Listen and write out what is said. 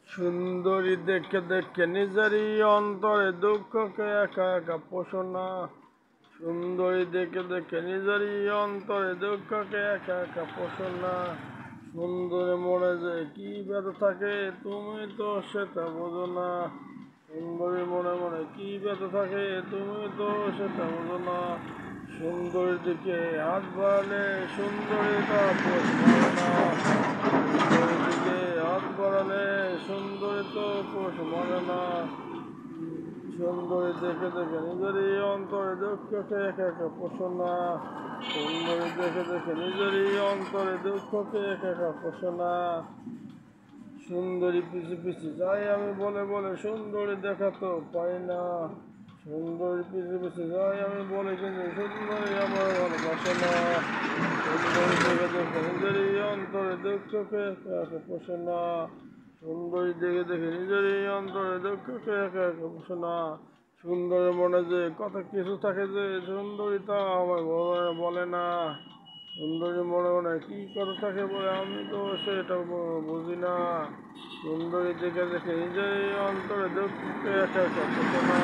সুন্দরী দেখে দেখে নিজেরই অন্তরে দুঃখকে একা একা পোষো না। সুন্দরী দেখে দেখে নিজেরই অন্তরে দুঃখকে একা একা পোষো না। সুন্দরী মনে যে কি ব্যথা থাকে তুমি তো সেটা বোঝো না। সুন্দরী মনে মনে কি ব্যথা থাকে তুমি তো সেটা বোঝো না। সুন্দরীর দিকে হাত বাড়ালে সুন্দরী তা পোষ মারে না। সুন্দরীর দিকে হাত বাড়ালে সুন্দরী তো পোষ মারে না। সুন্দরী দেখে দেখে নিজেরই অন্তরে দুঃখকে একা একা পোষো না। সুন্দরী দেখে দেখে নিজেরই অন্তরে দুঃখকে একা একা পোষো না। সুন্দরী পিছু পিছু যাই আমি বলে বলে সুন্দরী দেখা তো পাই না। সুন্দরী পিছু পিছু যাই আমি বলে কিন্তু সুন্দরী আমার ভালোবাসে না। সুন্দরী দেখে দেখে নিজেরই অন্তরে দুঃখকে একা একা পোষে না। সুন্দরী দেখে দেখে নিজেরই অন্তরে দুঃখকে একা একা পোষে না। সুন্দরের মনে যে কত কিছু থাকে যে সুন্দরী তা আমার বলে না। সুন্দরী মনে মনে কি কথা থাকে বলে আমি তো সেটা বুঝি না। সুন্দরী দেখে দেখে নিজেরই অন্তরে দুঃখকে একা একা পোষে না।